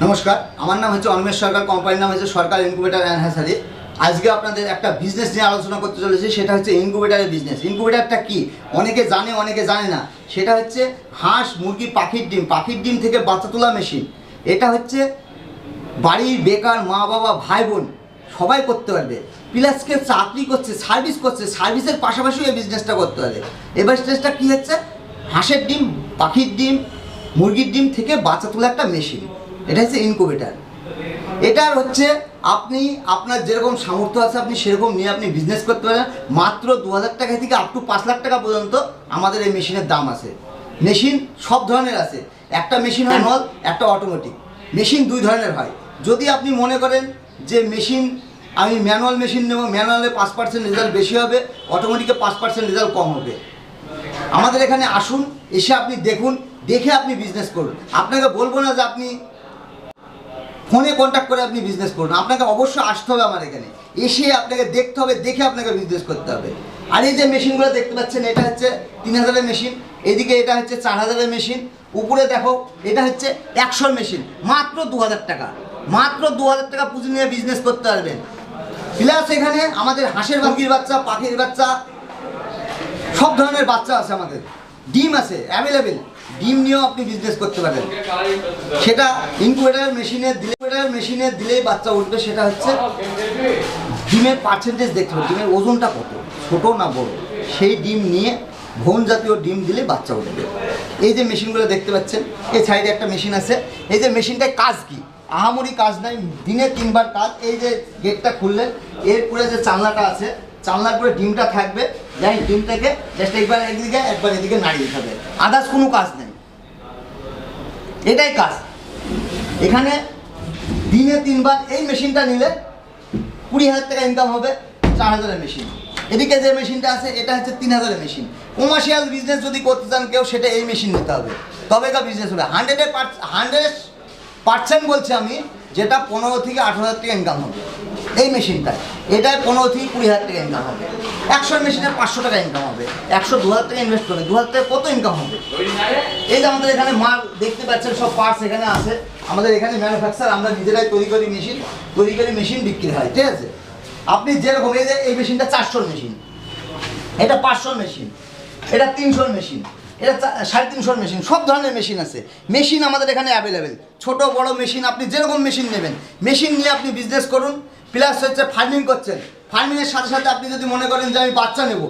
নমস্কার, আমার নাম হচ্ছে অন্মেষ সরকার, কোম্পানির নাম হচ্ছে সরকার ইনকিউবেটর অ্যান্ড হ্যাসারি। আজকে আপনাদের একটা বিজনেস নিয়ে আলোচনা করতে চলেছি, সেটা হচ্ছে ইনকিউবেটরের বিজনেস। ইনকিউবেটরটা কি অনেকে জানে, অনেকে জানে না। সেটা হচ্ছে হাঁস, মুরগি, পাখির ডিম থেকে বাচ্চা তোলা মেশিন। এটা হচ্ছে বাড়ির বেকার মা বাবা ভাই বোন সবাই করতে পারবে। প্লাস কেউ চাকরি করছে, সার্ভিসের পাশাপাশি এই বিজনেসটা করতে পারবে। এবার বিজনেসটা কী হচ্ছে, হাঁসের ডিম, পাখির ডিম, মুরগির ডিম থেকে বাচ্চা তোলা একটা মেশিন। এটা হচ্ছে ইনকিউবেটর। এটার হচ্ছে আপনি আপনার যেরকম সামর্থ্য আছে আপনি সেরকম নিয়ে আপনি বিজনেস করতে পারেন। মাত্র 2000 টাকা থেকে আপ টু 5 লাখ টাকা পর্যন্ত আমাদের এই মেশিনের দাম আছে। মেশিন সব ধরনের আছে। একটা মেশিন হয় ম্যানুয়াল, একটা অটোমেটিক। মেশিন দুই ধরনের হয়। যদি আপনি মনে করেন যে মেশিন আমি ম্যানুয়াল মেশিন নেব, ম্যানুয়ালে 5% রেজাল্ট বেশি হবে, অটোমেটিকে 5% রেজাল্ট কম হবে। আমাদের এখানে আসুন, এসে আপনি দেখুন, দেখে আপনি বিজনেস করুন। আপনাকে বলবো না যে আপনি ফোনে কন্ট্যাক্ট করে আপনি বিজনেস করুন, আপনাকে অবশ্যই আসতে হবে আমার এখানে, এসে আপনাকে দেখতে হবে, দেখে আপনাকে বিজনেস করতে হবে। আর এই যে মেশিনগুলো দেখতে পাচ্ছেন, এটা হচ্ছে 3000-এর মেশিন, এদিকে এটা হচ্ছে 4000-এর মেশিন, উপরে দেখো এটা হচ্ছে 100-এর মেশিন। মাত্র 2000 টাকা, মাত্র 2000 টাকা পুঁজি নিয়ে বিজনেস করতে পারবেন। প্লাস এখানে আমাদের হাঁসের, মুরগির বাচ্চা, পাখির বাচ্চা, সব ধরনের বাচ্চা আছে আমাদের। ডিম আছে অ্যাভেলেবেল, ডিম নিয়েও আপনি বিজনেস করতে পারেন। সেটা ইনকিউবেটর মেশিনে দিলেই বাচ্চা উঠবে। সেটা হচ্ছে ডিমের পার্সেন্টেজ দেখতে হবে, ডিমের ওজনটা কত, ছোটো না বড়, সেই ডিম নিয়ে ভ্রূণ জাতীয় ডিম দিলে বাচ্চা উঠবে। এই যে মেশিনগুলো দেখতে পাচ্ছেন, এই সাইডে একটা মেশিন আছে। এই যে মেশিনটায় কাজ কি, আহামরি কাজ নাই, দিনে 3 বার কাজ। এই যে গেটটা খুললেন, এরপরে যে জানলাটা আছে, জানলার পরে ডিমটা থাকবে, যাই ডিম থেকে জাস্ট একবার একদিকে একবার এদিকে নাড়িয়ে খাবে, আদার্স কোনো কাজ নেই। এটাই কাজ। এখানে দিনে 3 বার এই মেশিনটা নিলে 20,000 টাকা ইনকাম হবে। 4000-এর মেশিন, এদিকে যে মেশিনটা আছে এটা হচ্ছে 3000-এর মেশিন। কমার্শিয়াল বিজনেস যদি করতে চান কেউ, সেটা এই মেশিন নিতে হবে, তবে কা বিজনেস হবে। 100% বলছি আমি, যেটা 15 থেকে 18,000 টাকা ইনকাম হবে এই মেশিনটায়। এটায় 15 থেকে 20,000 টাকা ইনকাম হবে। 100 মেশিনে 500 টাকা ইনকাম হবে। 2,000 টাকা ইনভেস্ট করবে, 2,000 টাকা কত ইনকাম হবে? এই যে আমাদের এখানে মাল দেখতে পাচ্ছেন, সব পার্টস এখানে আছে। আমাদের এখানে ম্যানুফ্যাকচার, আমরা নিজেরাই তৈরি করি মেশিন বিক্রি হয়, ঠিক আছে। আপনি যেরকম এই যে এই মেশিনটা 400 মেশিন, এটা 500 মেশিন, এটা 300 মেশিন, এটা 350 মেশিন, সব ধরনের মেশিন আছে। মেশিন আমাদের এখানে অ্যাভেলেবেল, ছোট বড় মেশিন, আপনি যেরকম মেশিন নেবেন, মেশিন নিয়ে আপনি বিজনেস করুন। প্লাস হচ্ছে ফার্মিং করছেন, ফার্মিংয়ের সাথে সাথে আপনি যদি মনে করেন যে আমি বাচ্চা নেব,